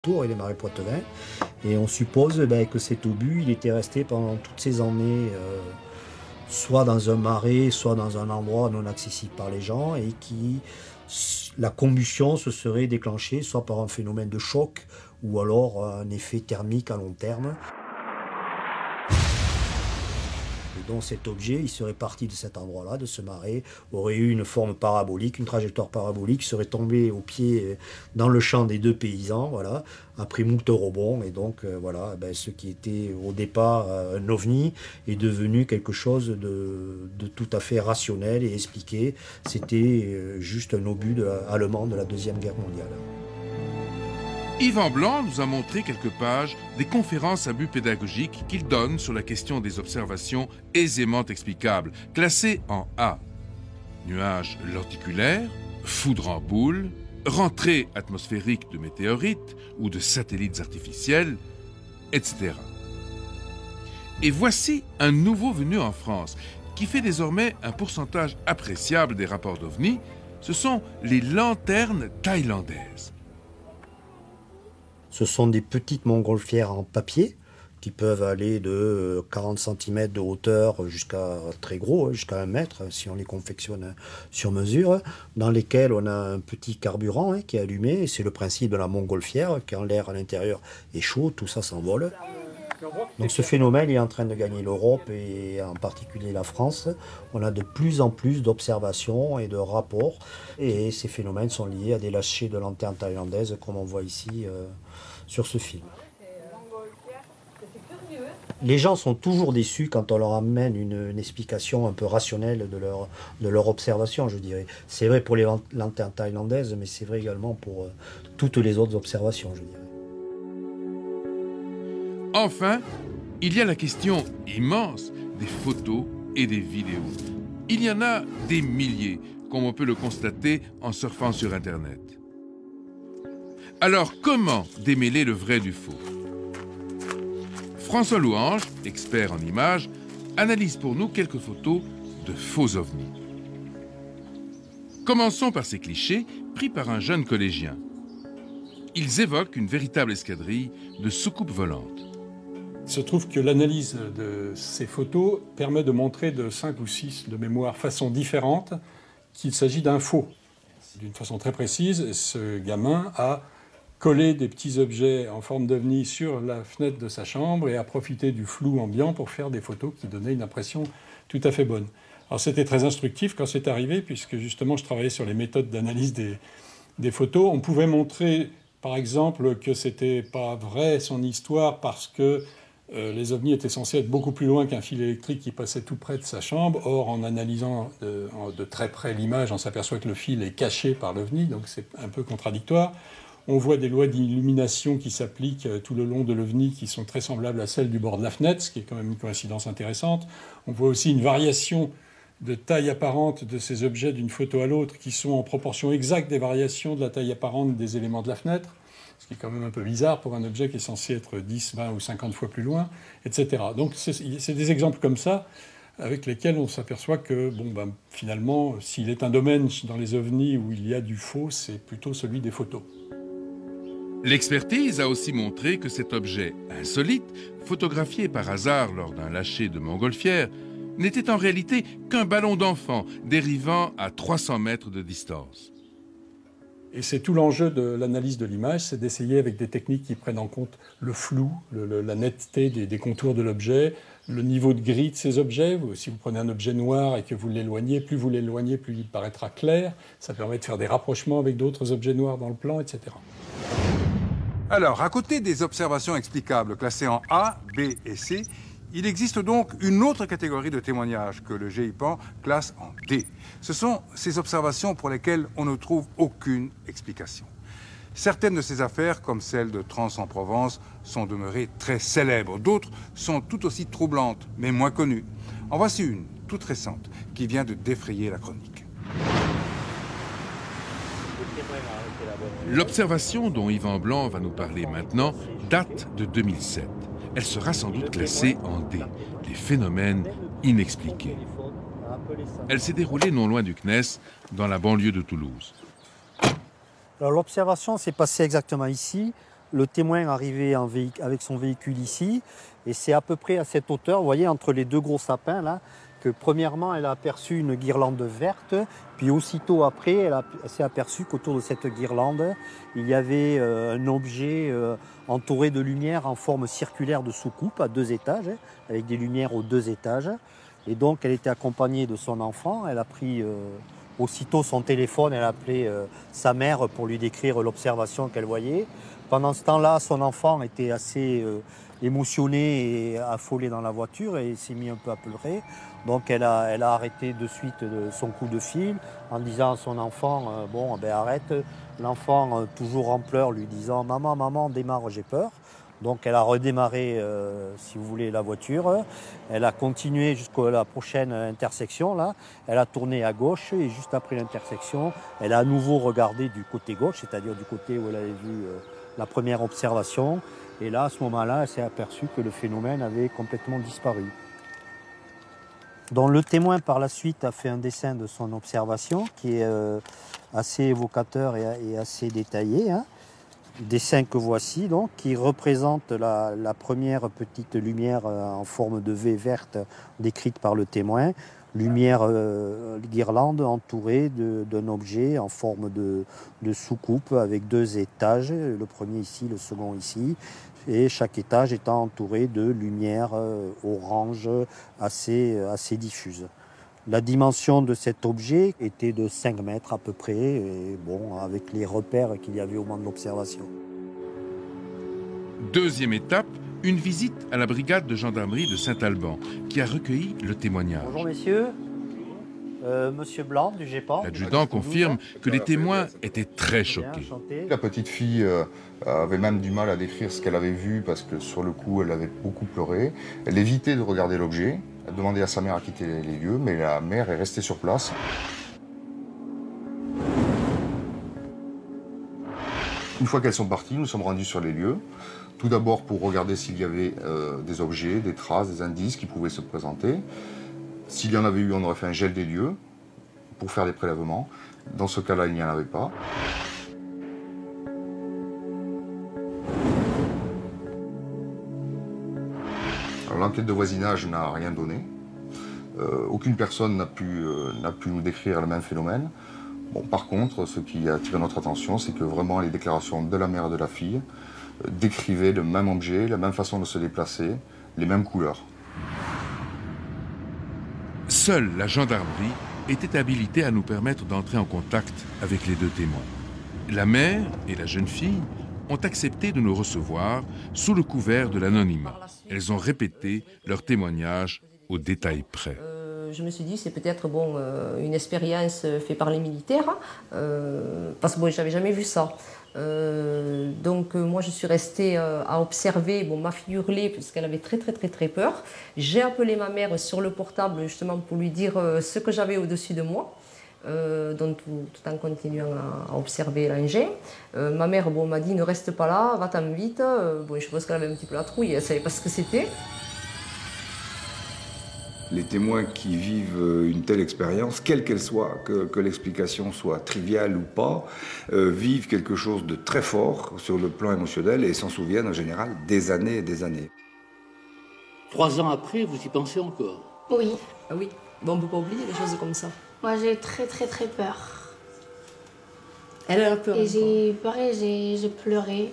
Tours et les marais Poitevin. Et on suppose que cet obus, il était resté pendant toutes ces années, soit dans un marais, soit dans un endroit non accessible par les gens, et la combustion se serait déclenchée soit par un phénomène de choc, ou alors un effet thermique à long terme. Et donc cet objet, il serait parti de cet endroit-là, de ce marais, aurait eu une forme parabolique, une trajectoire parabolique, serait tombé au pied dans le champ des deux paysans, voilà, après moult rebonds. Et donc voilà, ce qui était au départ un ovni est devenu quelque chose de tout à fait rationnel et expliqué. C'était juste un obus allemand de la Deuxième Guerre mondiale. Yvan Blanc nous a montré quelques pages des conférences à but pédagogique qu'il donne sur la question des observations aisément explicables, classées en A. Nuages lenticulaires, foudre en boule, rentrée atmosphérique de météorites ou de satellites artificiels, etc. Et voici un nouveau venu en France qui fait désormais un pourcentage appréciable des rapports d'OVNI. Ce sont les lanternes thaïlandaises. Ce sont des petites montgolfières en papier qui peuvent aller de 40 cm de hauteur jusqu'à très gros, jusqu'à 1 mètre si on les confectionne sur mesure, dans lesquelles on a un petit carburant qui est allumé. C'est le principe de la montgolfière, quand l'air à l'intérieur est chaud, tout ça s'envole. Donc ce phénomène est en train de gagner l'Europe et en particulier la France. On a de plus en plus d'observations et de rapports, et ces phénomènes sont liés à des lâchers de lanternes thaïlandaises comme on voit ici sur ce film. Les gens sont toujours déçus quand on leur amène une explication un peu rationnelle de leur observation, je dirais. C'est vrai pour les lanternes thaïlandaises, mais c'est vrai également pour toutes les autres observations, je dirais. Enfin, il y a la question immense des photos et des vidéos. Il y en a des milliers, comme on peut le constater en surfant sur Internet. Alors, comment démêler le vrai du faux? François Louange, expert en images, analyse pour nous quelques photos de faux ovnis. Commençons par ces clichés pris par un jeune collégien. Ils évoquent une véritable escadrille de soucoupes volantes. Il se trouve que l'analyse de ces photos permet de montrer de 5 ou 6 de mémoire façons différentes qu'il s'agit d'un faux. D'une façon très précise, ce gamin a collé des petits objets en forme d'ovni sur la fenêtre de sa chambre et a profité du flou ambiant pour faire des photos qui donnaient une impression tout à fait bonne. Alors c'était très instructif quand c'est arrivé, puisque justement je travaillais sur les méthodes d'analyse des photos. On pouvait montrer par exemple que c'était pas vrai son histoire parce que les ovnis étaient censés être beaucoup plus loin qu'un fil électrique qui passait tout près de sa chambre. Or, en analysant de très près l'image, on s'aperçoit que le fil est caché par l'ovni, donc c'est un peu contradictoire. On voit des lois d'illumination qui s'appliquent tout le long de l'ovni qui sont très semblables à celles du bord de la fenêtre, ce qui est quand même une coïncidence intéressante. On voit aussi une variation de taille apparente de ces objets d'une photo à l'autre qui sont en proportion exacte des variations de la taille apparente des éléments de la fenêtre, ce qui est quand même un peu bizarre pour un objet qui est censé être 10, 20 ou 50 fois plus loin, etc. Donc c'est des exemples comme ça avec lesquels on s'aperçoit que finalement, s'il est un domaine dans les ovnis où il y a du faux, c'est plutôt celui des photos. L'expertise a aussi montré que cet objet insolite, photographié par hasard lors d'un lâcher de montgolfière, n'était en réalité qu'un ballon d'enfant dérivant à 300 mètres de distance. Et c'est tout l'enjeu de l'analyse de l'image, c'est d'essayer avec des techniques qui prennent en compte le flou, la netteté des contours de l'objet, le niveau de gris de ces objets. Si vous prenez un objet noir et que vous l'éloignez, plus vous l'éloignez, plus il paraîtra clair. Ça permet de faire des rapprochements avec d'autres objets noirs dans le plan, etc. Alors, à côté des observations explicables classées en A, B et C, il existe donc une autre catégorie de témoignages que le GIPAN classe en D. Ce sont ces observations pour lesquelles on ne trouve aucune explication. Certaines de ces affaires, comme celle de Trans en Provence, sont demeurées très célèbres. D'autres sont tout aussi troublantes, mais moins connues. En voici une, toute récente, qui vient de défrayer la chronique. L'observation dont Yvan Blanc va nous parler maintenant date de 2007. Elle sera sans doute classée en D, les phénomènes inexpliqués. Elle s'est déroulée non loin du CNES, dans la banlieue de Toulouse. Alors l'observation s'est passée exactement ici, Le témoin arrivait avec son véhicule ici, et c'est à peu près à cette hauteur, vous voyez, entre les deux gros sapins là, que premièrement elle a aperçu une guirlande verte, puis aussitôt après elle s'est aperçue qu'autour de cette guirlande il y avait un objet entouré de lumière en forme circulaire de soucoupe à 2 étages, avec des lumières aux 2 étages. Et donc elle était accompagnée de son enfant, elle a pris aussitôt son téléphone, elle a appelé sa mère pour lui décrire l'observation qu'elle voyait. Pendant ce temps-là, son enfant était assez émotionné et affolé dans la voiture et il s'est mis un peu à pleurer. Donc elle a arrêté de suite son coup de fil en disant à son enfant bon ben arrête. L'enfant toujours en pleurs lui disant maman démarre, j'ai peur. Donc elle a redémarré si vous voulez la voiture. Elle a continué jusqu'à la prochaine intersection là. Elle a tourné à gauche et juste après l'intersection, elle a à nouveau regardé du côté gauche, c'est-à-dire du côté où elle avait vu la première observation. Et là, à ce moment-là, elle s'est aperçue que le phénomène avait complètement disparu. Donc le témoin, par la suite, a fait un dessin de son observation qui est assez évocateur et assez détaillé. Hein. Dessin que voici, donc, qui représente la première petite lumière en forme de V verte décrite par le témoin. Lumière guirlande entourée d'un objet en forme de soucoupe avec 2 étages, le premier ici, le second ici, et chaque étage étant entouré de lumière orange assez diffuse. La dimension de cet objet était de 5 mètres à peu près, et bon, avec les repères qu'il y avait au moment de l'observation. Deuxième étape, une visite à la brigade de gendarmerie de Saint-Alban, qui a recueilli le témoignage. Bonjour messieurs, monsieur Blanc du GEPAN. L'adjudant confirme que les témoins étaient très choqués. La petite fille avait même du mal à décrire ce qu'elle avait vu parce que sur le coup elle avait beaucoup pleuré. Elle évitait de regarder l'objet, elle demandait à sa mère à quitter les lieux, mais la mère est restée sur place. Une fois qu'elles sont parties, nous sommes rendus sur les lieux. Tout d'abord pour regarder s'il y avait des objets, des traces, des indices qui pouvaient se présenter. S'il y en avait eu, on aurait fait un gel des lieux pour faire des prélèvements. Dans ce cas-là, il n'y en avait pas. L'enquête de voisinage n'a rien donné. Aucune personne n'a pu nous décrire le même phénomène. Bon, par contre, ce qui a attiré notre attention, c'est que vraiment les déclarations de la mère et de la fille décrivaient le même objet, la même façon de se déplacer, les mêmes couleurs. Seule la gendarmerie était habilitée à nous permettre d'entrer en contact avec les 2 témoins. La mère et la jeune fille ont accepté de nous recevoir sous le couvert de l'anonymat. Elles ont répété leur témoignage au détail près. Je me suis dit c'est peut-être bon, une expérience faite par les militaires, parce que bon, j'avais jamais vu ça. Donc moi je suis restée à observer, bon, ma fille hurlait parce qu'elle avait très peur. J'ai appelé ma mère sur le portable justement pour lui dire ce que j'avais au-dessus de moi, donc tout en continuant à observer l'engin. Ma mère bon, m'a dit ne reste pas là, va-t'en vite. Bon, je pense qu'elle avait un petit peu la trouille, elle ne savait pas ce que c'était. Les témoins qui vivent une telle expérience, quelle qu'elle soit, que l'explication soit triviale ou pas, vivent quelque chose de très fort sur le plan émotionnel et s'en souviennent en général des années et des années. 3 ans après, vous y pensez encore? Oui. Ah oui, bon, on ne peut pas oublier des choses comme ça. Moi j'ai très peur. Elle a peur. Et j'ai pleuré.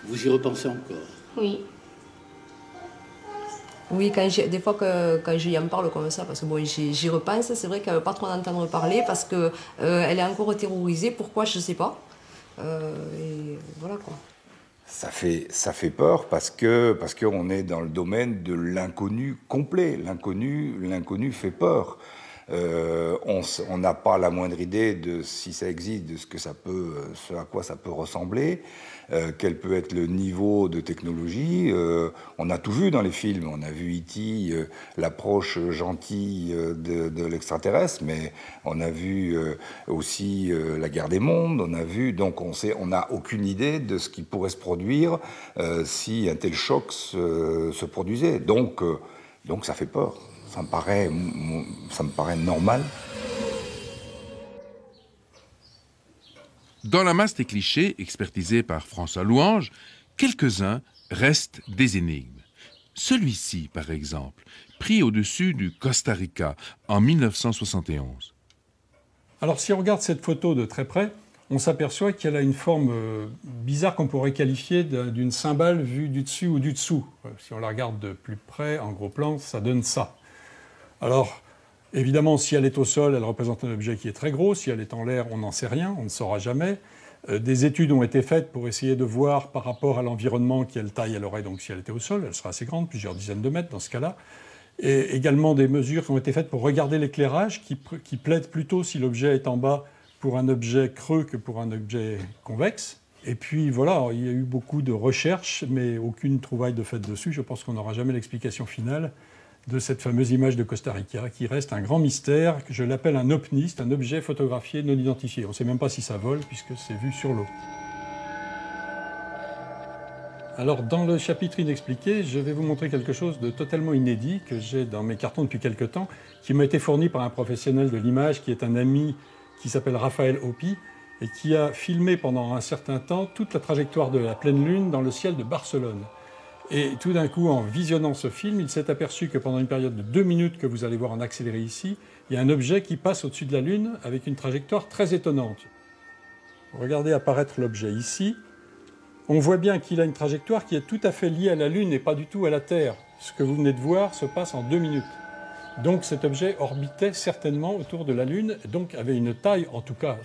Vous y repensez encore? Oui. Oui, des fois quand j'y en parle comme ça, parce que bon, j'y repense, c'est vrai qu'elle ne veut pas trop en entendre parler parce qu'elle est encore terrorisée. Pourquoi, je ne sais pas. Et voilà quoi. Ça fait peur parce qu'on est dans le domaine de l'inconnu complet. L'inconnu fait peur. On n'a pas la moindre idée de si ça existe, de ce à quoi ça peut ressembler, quel peut être le niveau de technologie. On a tout vu dans les films. On a vu E.T., l'approche gentille de l'extraterrestre, mais on a vu aussi la guerre des mondes. Donc on n'a aucune idée de ce qui pourrait se produire si un tel choc se produisait. Donc ça fait peur. Ça me paraît normal. Dans la masse des clichés, expertisés par François Louange, quelques-uns restent des énigmes. Celui-ci, par exemple, pris au-dessus du Costa Rica en 1971. Alors si on regarde cette photo de très près, on s'aperçoit qu'elle a une forme bizarre qu'on pourrait qualifier d'une cymbale vue du dessus ou du dessous. Si on la regarde de plus près, en gros plan, ça donne ça. Alors, évidemment, si elle est au sol, elle représente un objet qui est très gros. Si elle est en l'air, on n'en sait rien, on ne saura jamais. Des études ont été faites pour essayer de voir par rapport à l'environnement quelle taille elle aurait. Donc si elle était au sol, elle serait assez grande, plusieurs dizaines de mètres dans ce cas-là. Et également des mesures qui ont été faites pour regarder l'éclairage, qui plaident plutôt si l'objet est en bas pour un objet creux que pour un objet convexe. Et puis voilà, il y a eu beaucoup de recherches, mais aucune trouvaille de fait dessus. Je pense qu'on n'aura jamais l'explication finale de cette fameuse image de Costa Rica, qui reste un grand mystère. Je l'appelle un opniste, un objet photographié non identifié. On ne sait même pas si ça vole, puisque c'est vu sur l'eau. Alors, dans le chapitre inexpliqué, je vais vous montrer quelque chose de totalement inédit que j'ai dans mes cartons depuis quelque temps, qui m'a été fourni par un professionnel de l'image, qui est un ami qui s'appelle Raphaël Hopi, et qui a filmé pendant un certain temps toute la trajectoire de la pleine lune dans le ciel de Barcelone. Et tout d'un coup, en visionnant ce film, il s'est aperçu que pendant une période de 2 minutes que vous allez voir en accéléré ici, il y a un objet qui passe au-dessus de la Lune avec une trajectoire très étonnante. Regardez apparaître l'objet ici. On voit bien qu'il a une trajectoire qui est tout à fait liée à la Lune et pas du tout à la Terre. Ce que vous venez de voir se passe en 2 minutes. Donc cet objet orbitait certainement autour de la Lune, donc avait une taille, en tout cas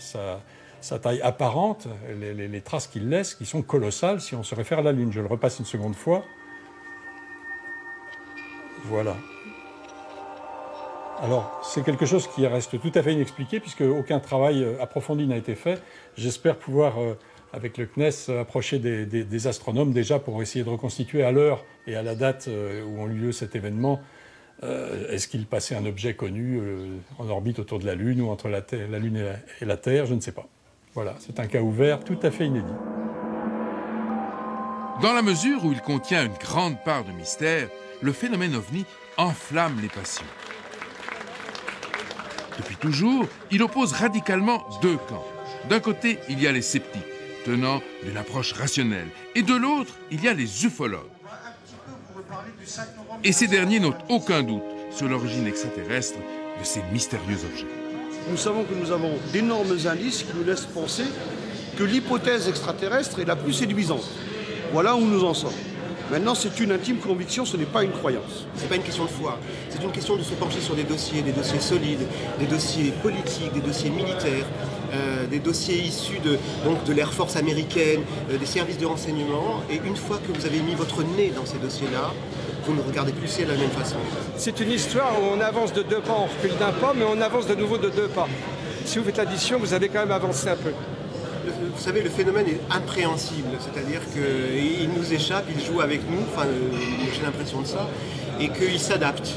sa taille apparente, les traces qu'il laisse, qui sont colossales si on se réfère à la Lune. Je le repasse une seconde fois. Voilà. Alors, c'est quelque chose qui reste tout à fait inexpliqué, puisque aucun travail approfondi n'a été fait. J'espère pouvoir, avec le CNES, approcher des astronomes déjà pour essayer de reconstituer à l'heure et à la date où ont eu lieu cet événement. Est-ce qu'il passait un objet connu en orbite autour de la Lune ou entre la Lune et la Terre? Je ne sais pas. Voilà, c'est un cas ouvert tout à fait inédit. Dans la mesure où il contient une grande part de mystère, le phénomène OVNI enflamme les passions. Depuis toujours, il oppose radicalement 2 camps. D'un côté, il y a les sceptiques, tenant d'une approche rationnelle, et de l'autre, il y a les ufologues. Et ces derniers n'ont aucun doute sur l'origine extraterrestre de ces mystérieux objets. Nous savons que nous avons d'énormes indices qui nous laissent penser que l'hypothèse extraterrestre est la plus séduisante. Voilà où nous en sommes. Maintenant, c'est une intime conviction, ce n'est pas une croyance. Ce n'est pas une question de foi, c'est une question de se pencher sur des dossiers solides, des dossiers politiques, des dossiers militaires, des dossiers issus de l'Air Force américaine, des services de renseignement. Et une fois que vous avez mis votre nez dans ces dossiers-là, vous ne regardez plus le ciel de la même façon. C'est une histoire où on avance de 2 pas, on recule d'1 pas, mais on avance de nouveau de 2 pas. Si vous faites l'addition, vous avez quand même avancé un peu. Vous savez, le phénomène est impréhensible, c'est-à-dire qu'il nous échappe, il joue avec nous, enfin j'ai l'impression de ça, et qu'il s'adapte.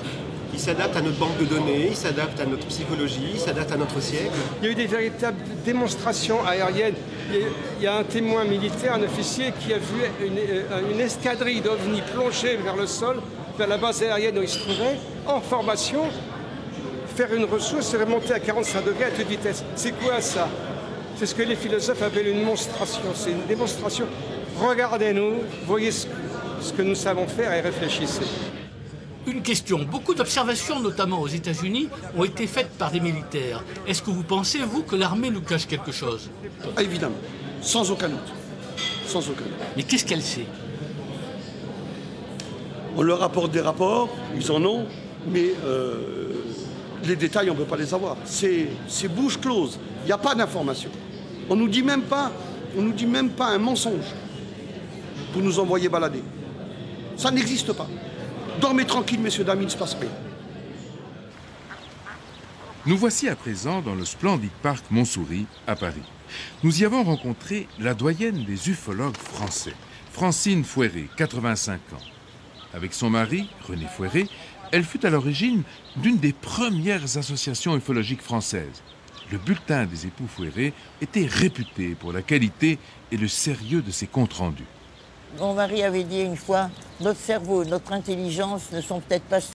Il s'adapte à notre banque de données, il s'adapte à notre psychologie, il s'adapte à notre siècle. Il y a eu des véritables démonstrations aériennes. Il y a un témoin militaire, un officier, qui a vu une escadrille d'ovnis plonger vers le sol, vers la base aérienne où il se trouvait, en formation, faire une ressource et remonter à 45 degrés à toute vitesse. C'est quoi ça? C'est ce que les philosophes appellent une monstration. C'est une démonstration. Regardez-nous, voyez ce que nous savons faire et réfléchissez. Une question. Beaucoup d'observations, notamment aux États-Unis, ont été faites par des militaires. Est-ce que vous pensez, vous, que l'armée nous cache quelque chose? Ah, évidemment, sans aucun doute. Sans aucun doute. Mais qu'est-ce qu'elle sait? On leur apporte des rapports, ils en ont, mais les détails, on ne peut pas les avoir. C'est bouche close, il n'y a pas d'information. On ne nous dit même pas un mensonge pour nous envoyer balader. Ça n'existe pas. Dormez tranquille, messieurs, dames, il ne se passe rien. Nous voici à présent dans le splendide parc Montsouris, à Paris. Nous y avons rencontré la doyenne des ufologues français, Francine Fouéré, 85 ans. Avec son mari, René Fouéré, elle fut à l'origine d'une des premières associations ufologiques françaises. Le bulletin des époux Fouéré était réputé pour la qualité et le sérieux de ses comptes rendus. Mon mari avait dit une fois, notre cerveau, notre intelligence ne sont peut-être pas